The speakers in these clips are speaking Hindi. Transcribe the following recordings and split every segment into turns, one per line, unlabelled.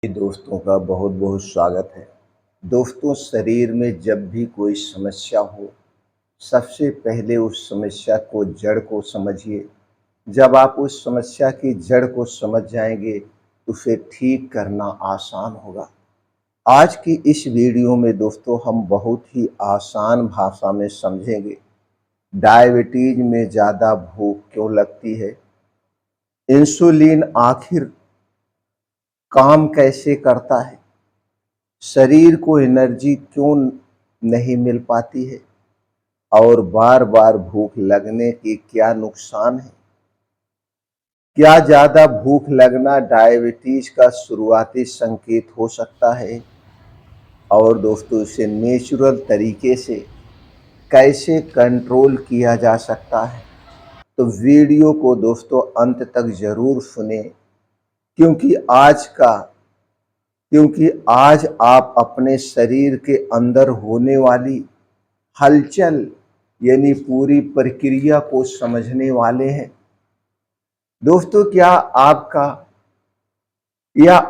दोस्तों का बहुत बहुत स्वागत है। दोस्तों, शरीर में जब भी कोई समस्या हो, सबसे पहले उस समस्या को जड़ को समझिए। जब आप उस समस्या की जड़ को समझ जाएंगे तो उसे ठीक करना आसान होगा। आज की इस वीडियो में दोस्तों हम बहुत ही आसान भाषा में समझेंगे डायबिटीज में ज़्यादा भूख क्यों लगती है, इंसुलिन आखिर काम कैसे करता है, शरीर को एनर्जी क्यों नहीं मिल पाती है और बार बार भूख लगने के क्या नुकसान है। क्या ज़्यादा भूख लगना डायबिटीज का शुरुआती संकेत हो सकता है और दोस्तों इसे नेचुरल तरीके से कैसे कंट्रोल किया जा सकता है। तो वीडियो को दोस्तों अंत तक ज़रूर सुने, क्योंकि आज आप अपने शरीर के अंदर होने वाली हलचल यानी पूरी प्रक्रिया को समझने वाले हैं। दोस्तों, क्या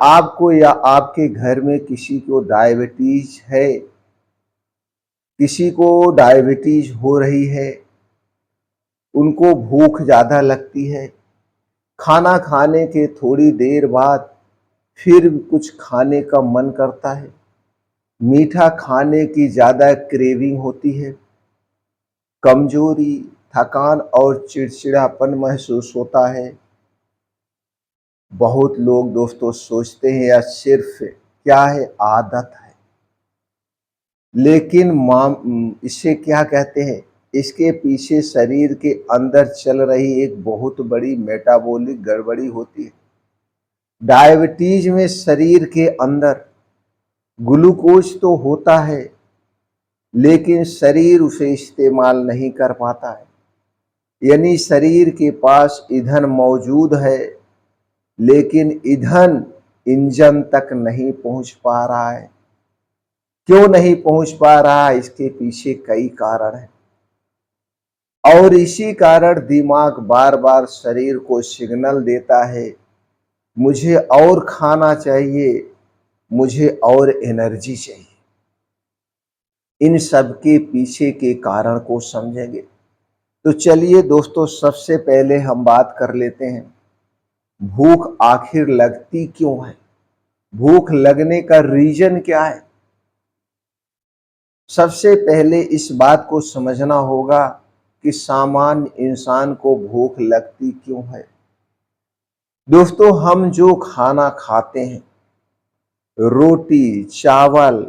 आपको या आपके घर में किसी को डायबिटीज है, किसी को डायबिटीज हो रही है, उनको भूख ज़्यादा लगती है, खाना खाने के थोड़ी देर बाद फिर कुछ खाने का मन करता है, मीठा खाने की ज़्यादा क्रेविंग होती है, कमजोरी, थकान और चिड़चिड़ापन महसूस होता है। बहुत लोग दोस्तों सोचते हैं यह सिर्फ क्या है, आदत है, लेकिन इसे क्या कहते हैं, इसके पीछे शरीर के अंदर चल रही एक बहुत बड़ी मेटाबॉलिक गड़बड़ी होती है। डायबिटीज में शरीर के अंदर ग्लूकोज तो होता है, लेकिन शरीर उसे इस्तेमाल नहीं कर पाता है। यानी शरीर के पास ईंधन मौजूद है, लेकिन ईंधन इंजन तक नहीं पहुंच पा रहा है। क्यों नहीं पहुंच पा रहा है? इसके पीछे कई कारण हैं और इसी कारण दिमाग बार बार शरीर को सिग्नल देता है, मुझे और खाना चाहिए, मुझे और एनर्जी चाहिए। इन सब के पीछे के कारण को समझेंगे तो चलिए दोस्तों, सबसे पहले हम बात कर लेते हैं भूख आखिर लगती क्यों है, भूख लगने का रीजन क्या है। सबसे पहले इस बात को समझना होगा कि सामान्य इंसान को भूख लगती क्यों है। दोस्तों, हम जो खाना खाते हैं, रोटी, चावल,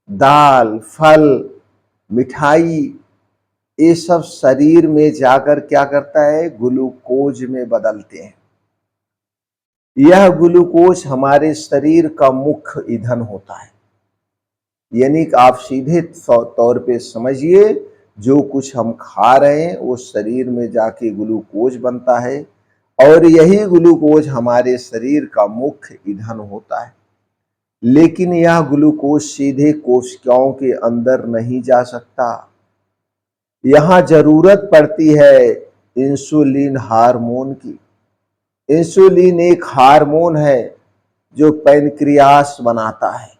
दाल, फल, मिठाई, ये सब शरीर में जाकर क्या करता है, ग्लूकोज में बदलते हैं। यह ग्लूकोज हमारे शरीर का मुख्य ईंधन होता है। यानी कि आप सीधे तौर पे समझिए, जो कुछ हम खा रहे हैं वो शरीर में जाके ग्लूकोज बनता है और यही ग्लूकोज हमारे शरीर का मुख्य ईंधन होता है। लेकिन यह ग्लूकोज सीधे कोशिकाओं के अंदर नहीं जा सकता। यहाँ जरूरत पड़ती है इंसुलिन हार्मोन की। इंसुलिन एक हार्मोन है जो पैनक्रियास बनाता है।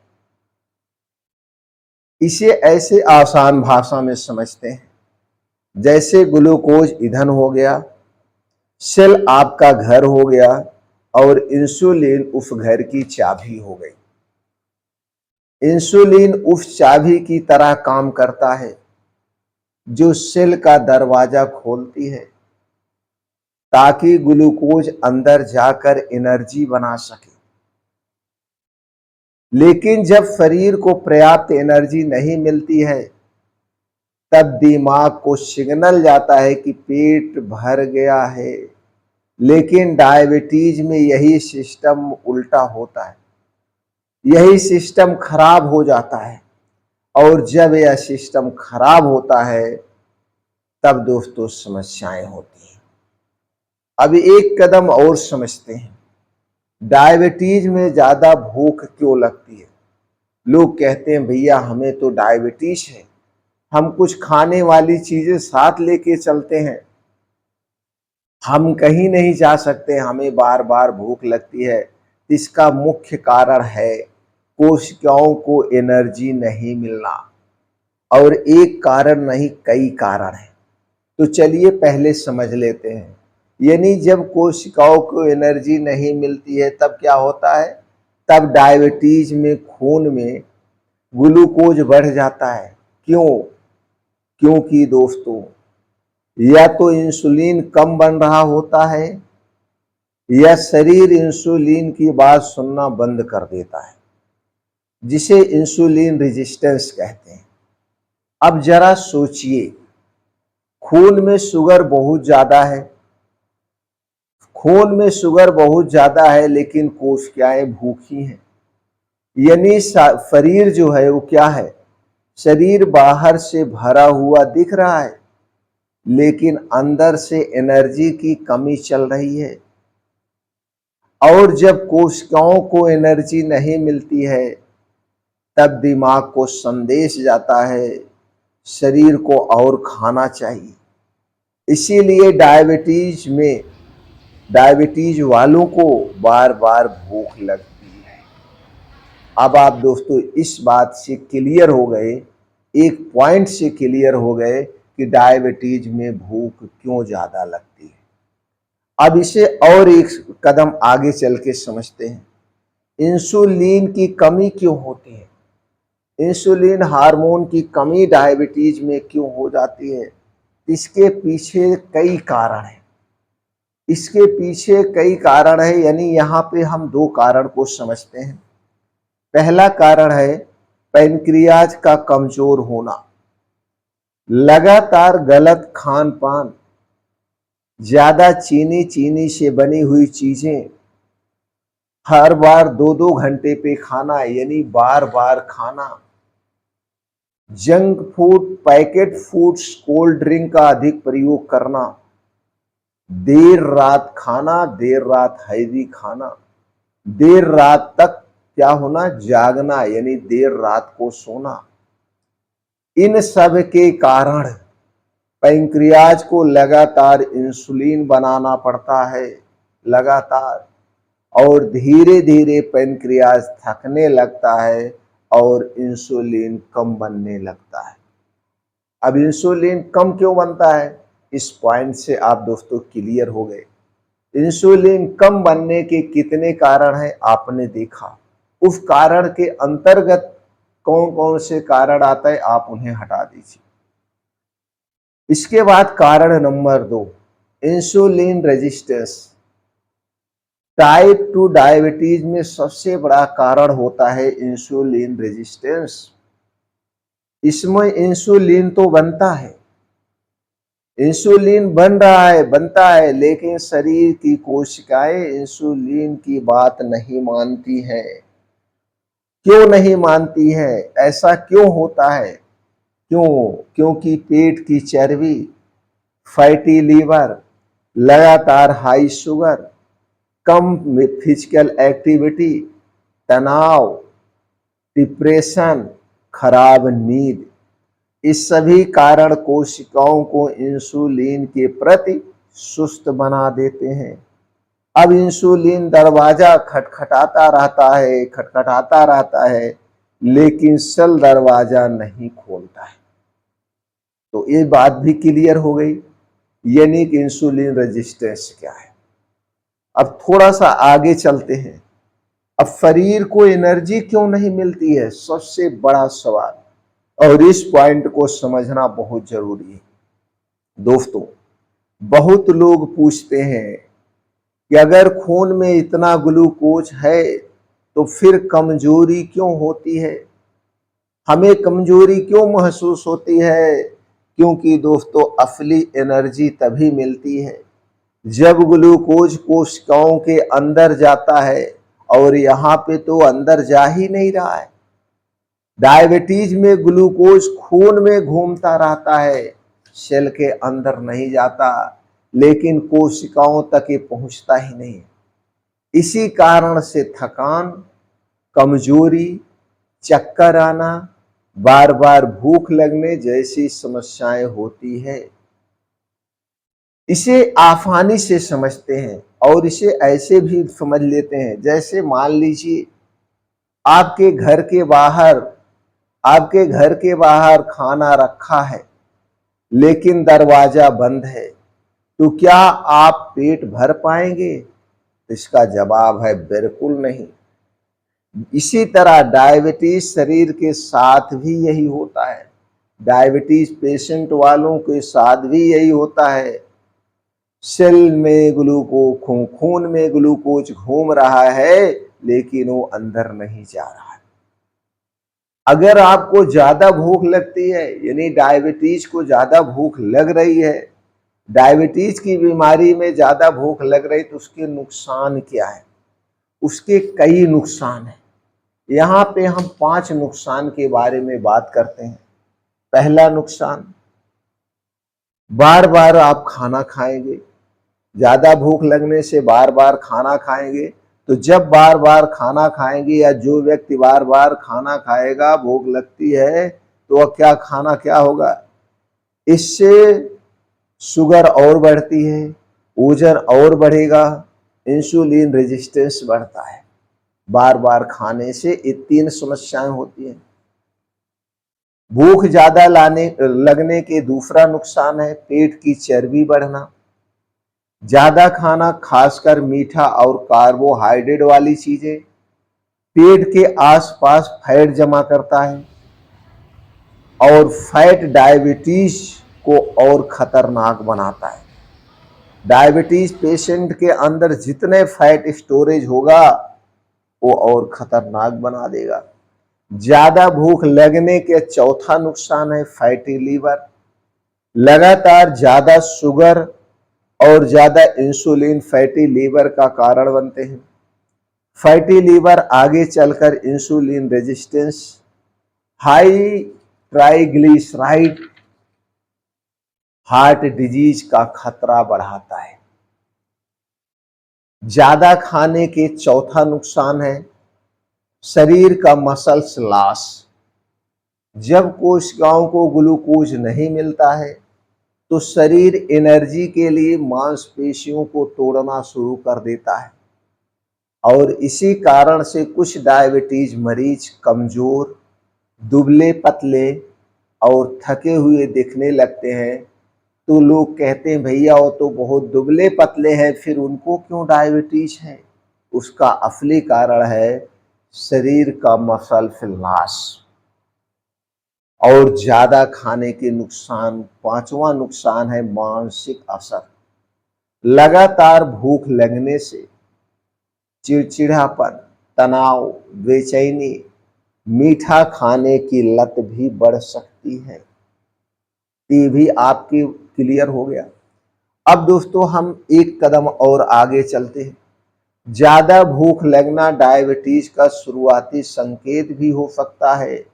इसे ऐसे आसान भाषा में समझते हैं, जैसे ग्लूकोज ईंधन हो गया, सेल आपका घर हो गया और इंसुलिन उस घर की चाबी हो गई। इंसुलिन उस चाबी की तरह काम करता है जो सेल का दरवाजा खोलती है ताकि ग्लूकोज अंदर जाकर एनर्जी बना सके। लेकिन जब शरीर को पर्याप्त एनर्जी नहीं मिलती है, तब दिमाग को सिग्नल जाता है कि पेट भर गया है। लेकिन डायबिटीज में यही सिस्टम उल्टा होता है, यही सिस्टम खराब हो जाता है और जब यह सिस्टम खराब होता है तब दोस्तों समस्याएं होती हैं। अब एक कदम और समझते हैं, डायबिटीज में ज्यादा भूख क्यों लगती है। लोग कहते हैं भैया हमें तो डायबिटीज है, हम कुछ खाने वाली चीजें साथ लेके चलते हैं, हम कहीं नहीं जा सकते, हमें बार बार भूख लगती है, इसका मुख्य कारण है कोशिकाओं को एनर्जी नहीं मिलना। और एक कारण नहीं, कई कारण हैं। तो चलिए पहले समझ लेते हैं। यानी जब कोशिकाओं को एनर्जी नहीं मिलती है तब क्या होता है? तब डायबिटीज में खून में ग्लूकोज बढ़ जाता है। क्यों? क्योंकि दोस्तों, या तो इंसुलिन कम बन रहा होता है या शरीर इंसुलिन की बात सुनना बंद कर देता है, जिसे इंसुलिन रेजिस्टेंस कहते हैं। अब जरा सोचिए, खून में शुगर बहुत ज्यादा है, खून में शुगर बहुत ज्यादा है लेकिन कोशिकाएं भूखी हैं। यानी शरीर जो है वो क्या है? शरीर बाहर से भरा हुआ दिख रहा है लेकिन अंदर से एनर्जी की कमी चल रही है। और जब कोशिकाओं को एनर्जी नहीं मिलती है तब दिमाग को संदेश जाता है शरीर को और खाना चाहिए। इसीलिए डायबिटीज वालों को बार बार भूख लगती है। अब आप दोस्तों इस बात से क्लियर हो गए, एक पॉइंट से क्लियर हो गए कि डायबिटीज में भूख क्यों ज्यादा लगती है। अब इसे और एक कदम आगे चल के समझते हैं। इंसुलिन की कमी क्यों होती है? इंसुलिन हार्मोन की कमी डायबिटीज में क्यों हो जाती है? इसके पीछे कई कारण हैं। इसके पीछे कई कारण है, यानी यहाँ पे हम दो कारण को समझते हैं। पहला कारण है पैनक्रियाज का कमजोर होना। लगातार गलत खान पान, ज्यादा चीनी से बनी हुई चीजें, हर बार 2-2 घंटे पे खाना, यानी बार बार खाना, junk food, packet foods, cold drink का अधिक प्रयोग करना, देर रात खाना, देर रात हैवी खाना, देर रात तक क्या होना? जागना, यानी देर रात को सोना। इन सब के कारण पैंक्रियाज को लगातार इंसुलिन बनाना पड़ता है, लगातार, और धीरे धीरे पैंक्रियाज थकने लगता है और इंसुलिन कम बनने लगता है। अब इंसुलिन कम क्यों बनता है? इस पॉइंट से आप दोस्तों क्लियर हो गए। इंसुलिन कम बनने के कितने कारण हैं आपने देखा। उस कारण के अंतर्गत कौन कौन से कारण आता है आप उन्हें हटा दीजिए। इसके बाद कारण number 2, insulin resistance. Type 2 diabetes में सबसे बड़ा कारण होता है इंसुलिन रेजिस्टेंस। इसमें इंसुलिन तो बनता है, इंसुलिन बनता है लेकिन शरीर की कोशिकाएं इंसुलिन की बात नहीं मानती हैं। क्यों नहीं मानती है? ऐसा क्यों होता है? क्यों? क्योंकि पेट की चर्बी, फैटी लीवर, लगातार हाई शुगर, कम फिजिकल एक्टिविटी, तनाव, डिप्रेशन, खराब नींद, इस सभी कारण कोशिकाओं को इंसुलिन के प्रति सुस्त बना देते हैं। अब इंसुलिन दरवाजा खटखटाता रहता है लेकिन सेल दरवाजा नहीं खोलता है। तो ये बात भी क्लियर हो गई, यानी कि इंसुलिन रेजिस्टेंस क्या है। अब थोड़ा सा आगे चलते हैं। अब शरीर को एनर्जी क्यों नहीं मिलती है, सबसे बड़ा सवाल, और इस पॉइंट को समझना बहुत जरूरी है। दोस्तों, बहुत लोग पूछते हैं कि अगर खून में इतना ग्लूकोज है तो फिर कमजोरी क्यों होती है, हमें कमजोरी क्यों महसूस होती है? क्योंकि दोस्तों, असली एनर्जी तभी मिलती है जब ग्लूकोज कोशिकाओं के अंदर जाता है, और यहाँ पे तो अंदर जा ही नहीं रहा है। डायबिटीज में ग्लूकोज खून में घूमता रहता है, सेल के अंदर नहीं जाता, लेकिन कोशिकाओं तक ये पहुंचता ही नहीं। इसी कारण से थकान, कमजोरी, चक्कर आना, बार बार भूख लगने जैसी समस्याएं होती है। इसे आसानी से समझते हैं और इसे ऐसे भी समझ लेते हैं, जैसे मान लीजिए आपके घर के बाहर आपके घर के बाहर खाना रखा है लेकिन दरवाजा बंद है, तो क्या आप पेट भर पाएंगे? इसका जवाब है बिल्कुल नहीं। इसी तरह डायबिटीज शरीर के साथ भी यही होता है। डायबिटीज पेशेंट वालों के साथ भी यही होता है। सेल में ग्लूकोज, खून में ग्लूकोज घूम रहा है लेकिन वो अंदर नहीं जा रहा है। अगर आपको ज्यादा भूख लगती है, यानी डायबिटीज को ज्यादा भूख लग रही है, डायबिटीज की बीमारी में ज्यादा भूख लग रही, तो उसके नुकसान क्या है? उसके कई नुकसान हैं। यहाँ पे हम 5 नुकसान के बारे में बात करते हैं। पहला नुकसान, बार बार आप खाना खाएंगे। ज्यादा भूख लगने से बार बार खाना खाएंगे, तो जब बार बार खाना खाएंगे या जो व्यक्ति बार बार खाना खाएगा, भूख लगती है, तो वह क्या होगा? इससे शुगर और बढ़ती है, वजन और बढ़ेगा, इंसुलिन रेजिस्टेंस बढ़ता है। बार बार खाने से ये 3 समस्याएं होती हैं। भूख ज्यादा लगने के दूसरा नुकसान है पेट की चर्बी बढ़ना। ज्यादा खाना, खासकर मीठा और कार्बोहाइड्रेट वाली चीजें, पेट के आसपास फैट जमा करता है और फैट डायबिटीज को और खतरनाक बनाता है। डायबिटीज पेशेंट के अंदर जितने फैट स्टोरेज होगा वो और खतरनाक बना देगा। ज्यादा भूख लगने के चौथा नुकसान है फैटी लीवर। लगातार ज्यादा शुगर और ज्यादा इंसुलिन फैटी लीवर का कारण बनते हैं। फैटी लीवर आगे चलकर insulin resistance, high triglyceride, heart disease का खतरा बढ़ाता है। ज्यादा खाने के चौथा नुकसान है शरीर का मसल्स लॉस। जब कोशिकाओं को ग्लूकोज नहीं मिलता है तो शरीर एनर्जी के लिए मांसपेशियों को तोड़ना शुरू कर देता है और इसी कारण से कुछ डायबिटीज मरीज कमजोर, दुबले पतले और थके हुए दिखने लगते हैं। तो लोग कहते हैं भैया वो तो बहुत दुबले पतले हैं, फिर उनको क्यों डायबिटीज है? उसका असली कारण है शरीर का मसल लॉस। और ज्यादा खाने के नुकसान, पांचवा नुकसान है मानसिक असर। लगातार भूख लगने से चिड़चिड़ापन, तनाव, बेचैनी, मीठा खाने की लत भी बढ़ सकती है। ये भी आपके क्लियर हो गया। अब दोस्तों हम एक कदम और आगे चलते हैं। ज्यादा भूख लगना डायबिटीज का शुरुआती संकेत भी हो सकता है।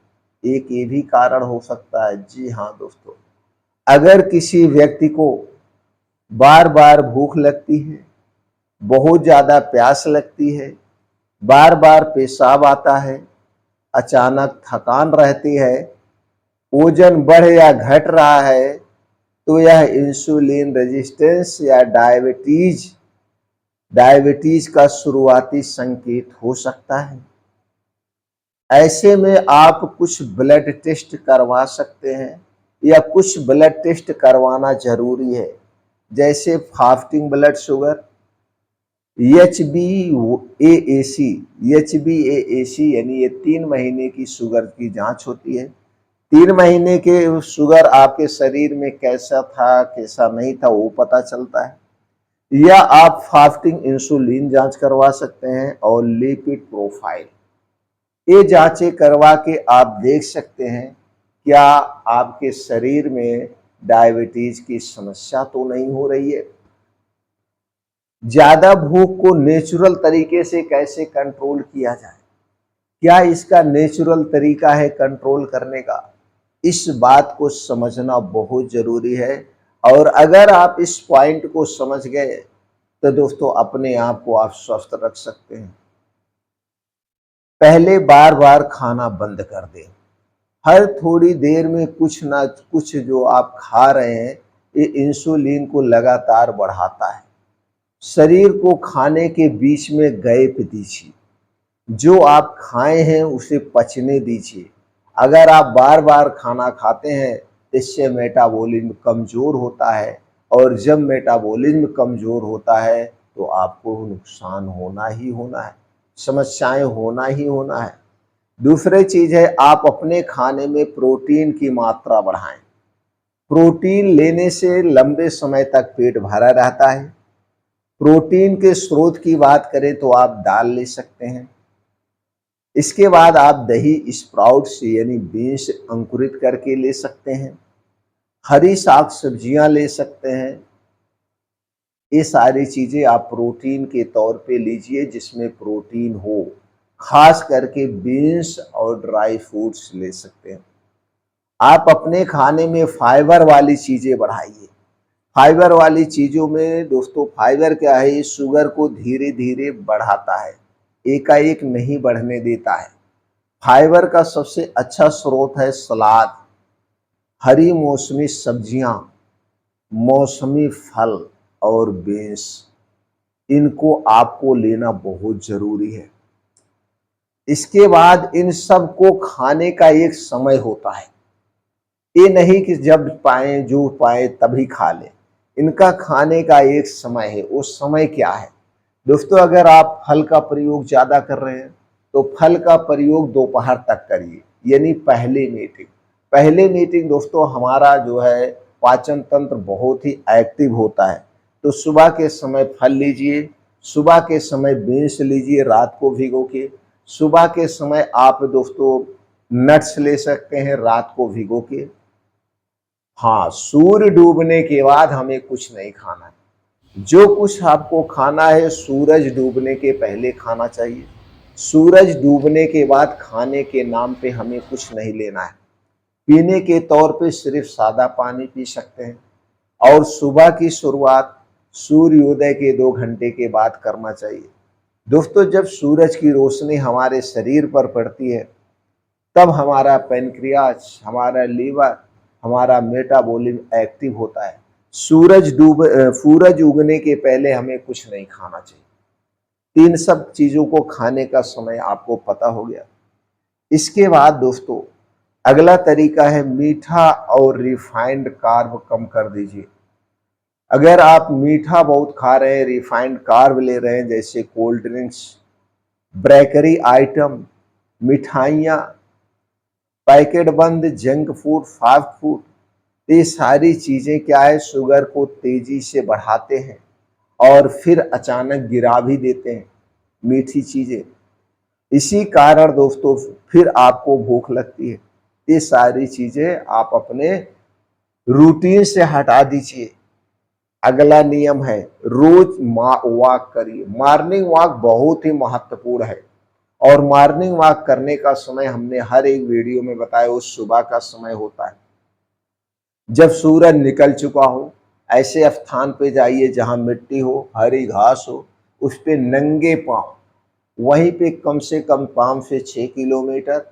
एक ये भी कारण हो सकता है। जी हाँ दोस्तों, अगर किसी व्यक्ति को बार बार भूख लगती है, बहुत ज्यादा प्यास लगती है, बार बार पेशाब आता है, अचानक थकान रहती है, वजन बढ़ या घट रहा है, तो यह इंसुलिन रेजिस्टेंस या डायबिटीज का शुरुआती संकेत हो सकता है। ऐसे में आप कुछ ब्लड टेस्ट करवा सकते हैं या कुछ ब्लड टेस्ट करवाना जरूरी है, जैसे फास्टिंग ब्लड शुगर, HbAAC यानी ये 3 महीने की शुगर की जांच होती है। 3 महीने के शुगर आपके शरीर में कैसा था कैसा नहीं था वो पता चलता है। या आप फास्टिंग इंसुलिन जांच करवा सकते हैं और लिपिड प्रोफाइल, ये जांचें करवा के आप देख सकते हैं क्या आपके शरीर में डायबिटीज की समस्या तो नहीं हो रही है। ज्यादा भूख को नेचुरल तरीके से कैसे कंट्रोल किया जाए, क्या इसका नेचुरल तरीका है कंट्रोल करने का? इस बात को समझना बहुत जरूरी है। और अगर आप इस पॉइंट को समझ गए तो दोस्तों अपने आप को आप स्वस्थ रख सकते हैं। पहले बार बार खाना बंद कर दें। हर थोड़ी देर में कुछ ना कुछ जो आप खा रहे हैं ये इंसुलिन को लगातार बढ़ाता है। शरीर को खाने के बीच में गैप दीजिए, जो आप खाए हैं उसे पचने दीजिए। अगर आप बार बार खाना खाते हैं, इससे मेटाबॉलिज्म कमज़ोर होता है, और जब मेटाबॉलिज्म कमज़ोर होता है तो आपको नुकसान होना ही होना है, समस्याएं होना ही होना है। दूसरी चीज़ है, आप अपने खाने में प्रोटीन की मात्रा बढ़ाएं। प्रोटीन लेने से लंबे समय तक पेट भरा रहता है। प्रोटीन के स्रोत की बात करें तो आप दाल ले सकते हैं। इसके बाद आप दही स्प्राउट्स यानी बीन्स अंकुरित करके ले सकते हैं। हरी साग सब्जियां ले सकते हैं। ये सारी चीजें आप प्रोटीन के तौर पे लीजिए जिसमें प्रोटीन हो। खास करके बीन्स और ड्राई फ्रूट्स ले सकते हैं। आप अपने खाने में फाइबर वाली चीजें बढ़ाइए। फाइबर वाली चीजों में दोस्तों, फाइबर क्या है, शुगर को धीरे धीरे बढ़ाता है, एकाएक नहीं बढ़ने देता है। फाइबर का सबसे अच्छा स्रोत है सलाद, हरी मौसमी सब्जियां, मौसमी फल और बीन्स। इनको आपको लेना बहुत जरूरी है। इसके बाद इन सब को खाने का एक समय होता है। ये नहीं कि जब पाए जो पाए तभी खा लें। इनका खाने का एक समय है। वो समय क्या है दोस्तों? अगर आप फल का प्रयोग ज्यादा कर रहे हैं तो फल का प्रयोग दोपहर तक करिए, यानी पहले मीटिंग। पहले मीटिंग दोस्तों, हमारा जो है पाचन तंत्र बहुत ही एक्टिव होता है। तो सुबह के समय फल लीजिए, सुबह के समय बीन्स लीजिए रात को भिगो के। सुबह के समय आप दोस्तों नट्स ले सकते हैं रात को भिगो के। हाँ, सूर्य डूबने के बाद हमें कुछ नहीं खाना है। जो कुछ आपको खाना है सूरज डूबने के पहले खाना चाहिए। सूरज डूबने के बाद खाने के नाम पे हमें कुछ नहीं लेना है। पीने के तौर पे सिर्फ सादा पानी पी सकते हैं, और सुबह की शुरुआत सूर्योदय के 2 घंटे के बाद करना चाहिए। दोस्तों, जब सूरज की रोशनी हमारे शरीर पर पड़ती है तब हमारा पैनक्रियाज, हमारा लीवर, हमारा मेटाबॉलिज्म एक्टिव होता है। सूरज उगने के पहले हमें कुछ नहीं खाना चाहिए। इन सब चीजों को खाने का समय आपको पता हो गया। इसके बाद दोस्तों, अगला तरीका है मीठा और रिफाइंड कार्ब कम कर दीजिए। अगर आप मीठा बहुत खा रहे हैं, रिफाइंड कार्ब ले रहे हैं, जैसे कोल्ड ड्रिंक्स, बेकरी आइटम, मिठाइयाँ, पैकेट बंद जंक फूड, फास्ट फूड, ये सारी चीजें क्या है, शुगर को तेजी से बढ़ाते हैं और फिर अचानक गिरा भी देते हैं मीठी चीजें। इसी कारण दोस्तों फिर आपको भूख लगती है। ये सारी चीजें आप अपने रूटीन से हटा दीजिए। अगला नियम है, रोज वॉक करिए। मॉर्निंग वॉक बहुत ही महत्वपूर्ण है, और मॉर्निंग वॉक करने का समय हमने हर एक वीडियो में बताया, वो सुबह का समय होता है जब सूरज निकल चुका हो। ऐसे स्थान पे जाइए जहां मिट्टी हो, हरी घास हो, उस पे नंगे पांव, वहीं पे कम से कम 5 से 6 किलोमीटर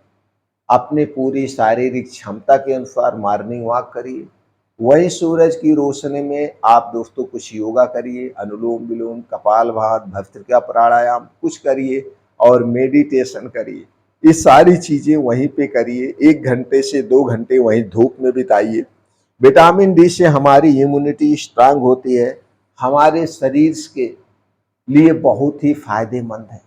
अपने पूरी शारीरिक क्षमता के अनुसार मॉर्निंग वॉक करिए। वहीं सूरज की रोशनी में आप दोस्तों कुछ योगा करिए, अनुलोम विलोम, कपालभाति, भस्त्रिका प्राणायाम कुछ करिए और मेडिटेशन करिए। ये सारी चीजें वहीं पे करिए। 1 घंटे से 2 घंटे वहीं धूप में बिताइए। विटामिन डी से हमारी इम्यूनिटी स्ट्रांग होती है, हमारे शरीर के लिए बहुत ही फायदेमंद है।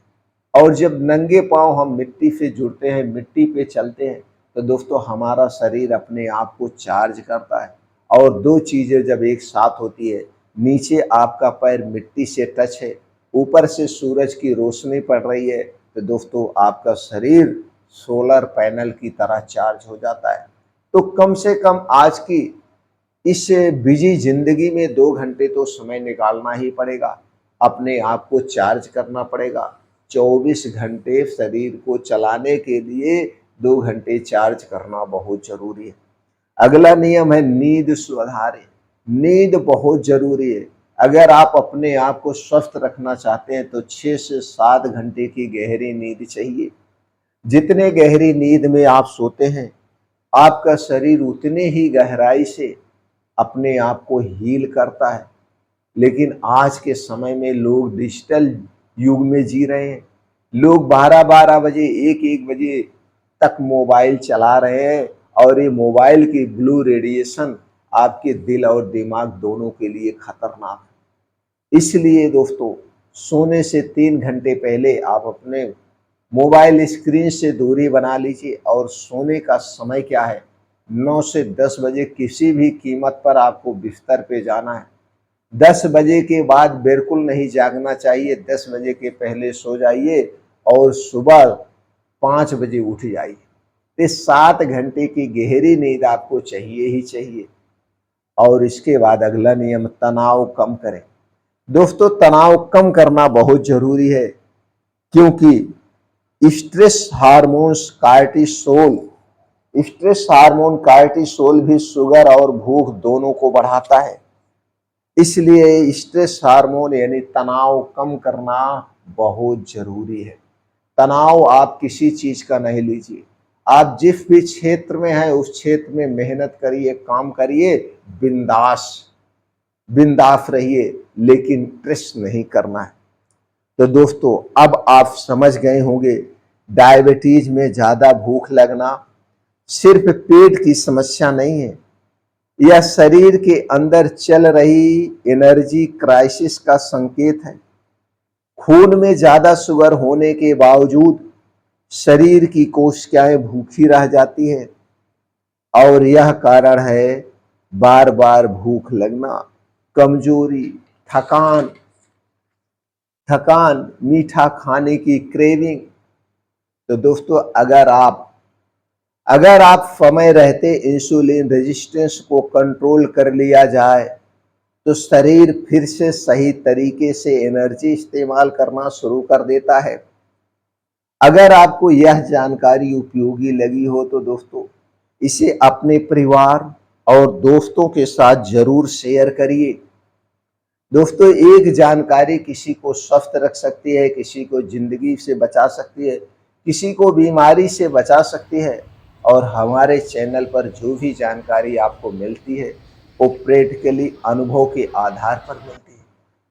और जब नंगे पांव हम मिट्टी से जुड़ते हैं, मिट्टी पे चलते हैं, तो दोस्तों हमारा शरीर अपने आप को चार्ज करता है। और 2 चीजें जब एक साथ होती है, नीचे आपका पैर मिट्टी से टच है, ऊपर से सूरज की रोशनी पड़ रही है, तो दोस्तों आपका शरीर सोलर पैनल की तरह चार्ज हो जाता है। तो कम से कम आज की इस बिजी जिंदगी में 2 घंटे तो समय निकालना ही पड़ेगा। अपने आप को चार्ज करना पड़ेगा। 24 घंटे शरीर को चलाने के लिए 2 घंटे चार्ज करना बहुत जरूरी है। अगला नियम है नींद सुधारें। नींद बहुत जरूरी है। अगर आप अपने आप को स्वस्थ रखना चाहते हैं तो 6 से 7 घंटे की गहरी नींद चाहिए। जितने गहरी नींद में आप सोते हैं, आपका शरीर उतने ही गहराई से अपने आप को हील करता है। लेकिन आज के समय में लोग डिजिटल युग में जी रहे हैं। लोग 12-12 बजे, 1-1 बजे तक मोबाइल चला रहे हैं और ये मोबाइल की ब्लू रेडिएशन आपके दिल और दिमाग दोनों के लिए खतरनाक है। इसलिए दोस्तों, सोने से 3 घंटे पहले आप अपने मोबाइल स्क्रीन से दूरी बना लीजिए और सोने का समय क्या है, 9 से 10 बजे किसी भी कीमत पर आपको बिस्तर पे जाना है। 10 बजे के बाद बिल्कुल नहीं जागना चाहिए। 10 बजे के पहले सो जाइए और सुबह 5 बजे उठ जाइए। ये 7 घंटे की गहरी नींद आपको चाहिए ही चाहिए। और इसके बाद अगला नियम, तनाव कम करें। दोस्तों, तनाव कम करना बहुत जरूरी है, क्योंकि स्ट्रेस हार्मोन कार्टिसोल भी शुगर और भूख दोनों को बढ़ाता है। इसलिए स्ट्रेस हार्मोन यानी तनाव कम करना बहुत जरूरी है। तनाव आप किसी चीज का नहीं लीजिए। आप जिस भी क्षेत्र में हैं उस क्षेत्र में मेहनत करिए, काम करिए, बिंदास बिंदास रहिए, लेकिन स्ट्रेस नहीं करना है। तो दोस्तों, अब आप समझ गए होंगे, डायबिटीज में ज्यादा भूख लगना सिर्फ पेट की समस्या नहीं है, यह शरीर के अंदर चल रही एनर्जी क्राइसिस का संकेत है। खून में ज्यादा शुगर होने के बावजूद शरीर की कोशिकाएं भूखी रह जाती हैं और यह कारण है बार बार भूख लगना, कमजोरी, थकान थकान मीठा खाने की क्रेविंग। तो दोस्तों, अगर आप समय रहते इंसुलिन रेजिस्टेंस को कंट्रोल कर लिया जाए तो शरीर फिर से सही तरीके से एनर्जी इस्तेमाल करना शुरू कर देता है। अगर आपको यह जानकारी उपयोगी लगी हो तो दोस्तों, इसे अपने परिवार और दोस्तों के साथ जरूर शेयर करिए। दोस्तों, एक जानकारी किसी को स्वस्थ रख सकती है, किसी को जिंदगी से बचा सकती है, किसी को बीमारी से बचा सकती है। और हमारे चैनल पर जो भी जानकारी आपको मिलती है वो प्रैक्टिकली अनुभव के आधार पर मिलती है।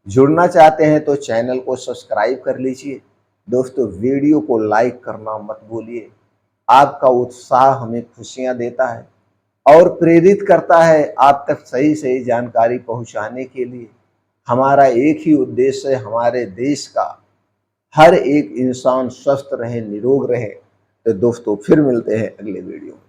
जुड़ना चाहते हैं तो चैनल को सब्सक्राइब कर लीजिए। दोस्तों, वीडियो को लाइक करना मत भूलिए। आपका उत्साह हमें खुशियां देता है और प्रेरित करता है आप तक सही सही जानकारी पहुंचाने के लिए। हमारा एक ही उद्देश्य है, हमारे देश का हर एक इंसान स्वस्थ रहे, निरोग रहे। तो दोस्तों, फिर मिलते हैं अगले वीडियो में।